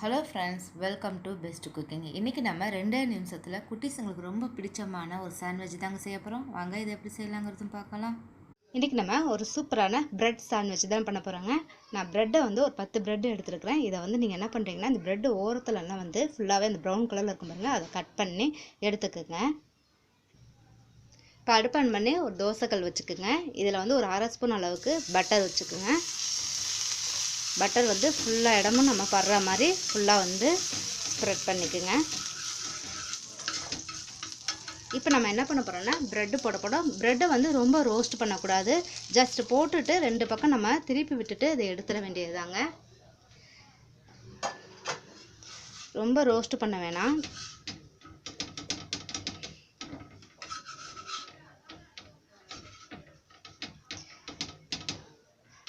Hello friends, welcome to best cooking. இன்றைக்கி நம்ம 2 நிமிஷத்தில் குட்டீஸுங்களுக்கு ரொம்ப பிடிச்சமான ஒரு சாண்ட்விச் தாங்க செய்ய போகிறோம். வாங்க இதை எப்படி செய்யலாங்கிறதும் பார்க்கலாம். இன்றைக்கி நம்ம ஒரு சூப்பரான பிரெட் சாண்ட்விச் தான் பண்ண போகிறோங்க. நான் ப்ரெட்டை வந்து ஒரு 10 ப்ரெட் எடுத்துருக்கிறேன். இதை வந்து நீங்கள் என்ன பண்ணுறீங்கன்னா, இந்த ப்ரெட்டு ஓரத்துலலாம் வந்து ஃபுல்லாகவே இந்த ப்ரௌன் கலரில் இருக்கும் பாருங்க, அதை கட் பண்ணி எடுத்துக்கோங்க. இப்போ அடுப்பு ஆன் பண்ணி ஒரு தோசைக்கல் வச்சுக்கோங்க. இதில் வந்து ஒரு 1/2 ஸ்பூன் அளவுக்கு பட்டர் வச்சுக்கோங்க. பட்டர் வந்து ஃபுல்லாக இடமும் நம்ம படுற மாதிரி ஃபுல்லாக வந்து ஸ்ப்ரெட் பண்ணிக்கோங்க. இப்போ நம்ம என்ன பண்ண போகிறோம்னா, ப்ரெட்டு போட போகிறோம். ப்ரெட்டை வந்து ரொம்ப ரோஸ்ட் பண்ணக்கூடாது. ஜஸ்ட் போட்டுட்டு 2 பக்கம் நம்ம திருப்பி விட்டுட்டு அதை எடுத்துட வேண்டியது தாங்க. ரொம்ப ரோஸ்ட் பண்ண வேணாம்.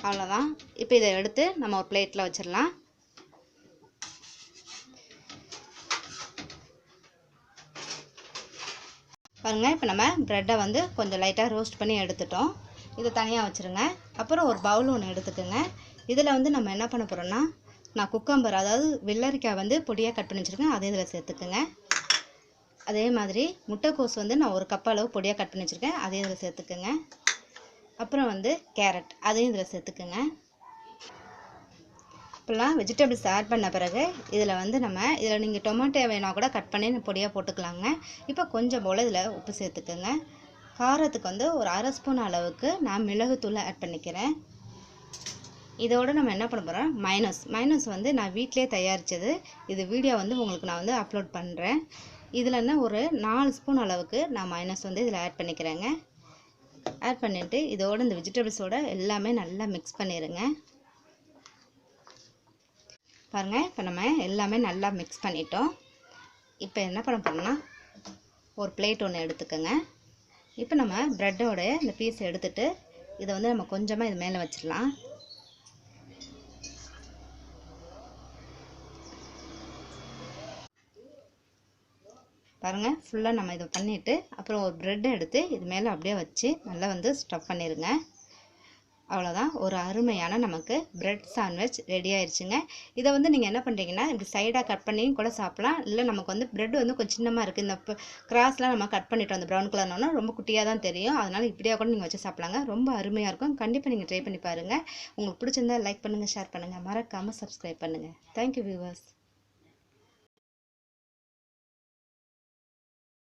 அவ்வளோதான். இப்போ இதை எடுத்து நம்ம ஒரு பிளேட்டில் வச்சிடலாம். பாருங்கள், இப்போ நம்ம ப்ரெட்டை வந்து கொஞ்சம் லைட்டாக ரோஸ்ட் பண்ணி எடுத்துட்டோம். இதை தனியாக வச்சுருங்க. அப்புறம் ஒரு பவுல் ஒன்று எடுத்துக்கோங்க. இதில் வந்து நம்ம என்ன பண்ண போகிறோன்னா, நான் குக்கம்பர், அதாவது வெள்ளரிக்காய் வந்து பொடியாக கட் பண்ணி வச்சுருக்கேன், அதை இதில் சேர்த்துக்குங்க. அதே மாதிரி முட்டைக்கோஸ் வந்து நான் 1 கப் அளவு பொடியாக கட் பண்ணி வச்சுருக்கேன், அதையும் இதில் சேர்த்துக்குங்க. அப்புறம் வந்து கேரட், அதையும் இதில் சேர்த்துக்குங்க. இப்போலாம் வெஜிடபிள்ஸ் ஆட் பண்ண பிறகு இதில் வந்து இதில் நீங்கள் டொமேட்டோ வேணால் கூட கட் பண்ணி பொடியாக போட்டுக்கலாங்க. இப்போ கொஞ்சம் போல் இதில் உப்பு சேர்த்துக்குங்க. காரத்துக்கு வந்து ஒரு 1/2 ஸ்பூன் அளவுக்கு நான் மிளகுத்தூள் ஆட் பண்ணிக்கிறேன். இதோடு நம்ம என்ன பண்ண போகிறோம், மைனஸ் வந்து நான் வீட்டிலே தயாரித்தது. இது வீடியோ வந்து உங்களுக்கு நான் வந்து அப்லோட் பண்ணுறேன். இதில் என்ன ஒரு 4 ஸ்பூன் அளவுக்கு நான் மைனஸ் வந்து இதில் ஆட் பண்ணிக்கிறேங்க. ஆட் பண்ணிவிட்டு இதோடு இந்த வெஜிடபிள்ஸோடு எல்லாமே நல்லா மிக்ஸ் பண்ணிடுங்க. பாருங்கள், இப்போ நம்ம எல்லாமே நல்லா மிக்ஸ் பண்ணிட்டோம். இப்போ என்ன பண்ண போகிறோம்னா, ஒரு பிளேட் ஒன்று எடுத்துக்கோங்க. இப்போ நம்ம ப்ரெட்டோட இந்த பீஸ் எடுத்துகிட்டு இதை வந்து நம்ம கொஞ்சமாக இது மேலே வச்சிடலாம். பாருங்கள், ஃபுல்லாக நம்ம இதை பண்ணிவிட்டு அப்புறம் ஒரு ப்ரெட்டை எடுத்து இது மேலே அப்படியே வச்சு நல்லா வந்து ஸ்டஃப் பண்ணிடுங்க. அவ்வளோதான், ஒரு அருமையான நமக்கு பிரெட் சாண்ட்விச் ரெடி ஆயிடுச்சுங்க. இதை வந்து நீங்கள் என்ன பண்ணுறீங்கன்னா, இப்படி சைடாக கட் பண்ணி கூட சாப்பிட்லாம். இல்லை நமக்கு வந்து ப்ரெட் வந்து கொஞ்சம் சின்னமாக இருக்குது, இந்த கிராஸ்லாம் நம்ம கட் பண்ணிட்டோம், அந்த ப்ரௌன் கலர்னா ரொம்ப குட்டியாக தான் தெரியும். அதனால் இப்படியாக கூட நீங்கள் வச்சு சாப்பிட்லாங்க. ரொம்ப அருமையாக இருக்கும். கண்டிப்பாக நீங்கள் ட்ரை பண்ணி பாருங்கள். உங்களுக்கு பிடிச்சிருந்தா லைக் பண்ணுங்கள், ஷேர் பண்ணுங்கள், மறக்காமல் சப்ஸ்கிரைப் பண்ணுங்கள். Thank you viewers.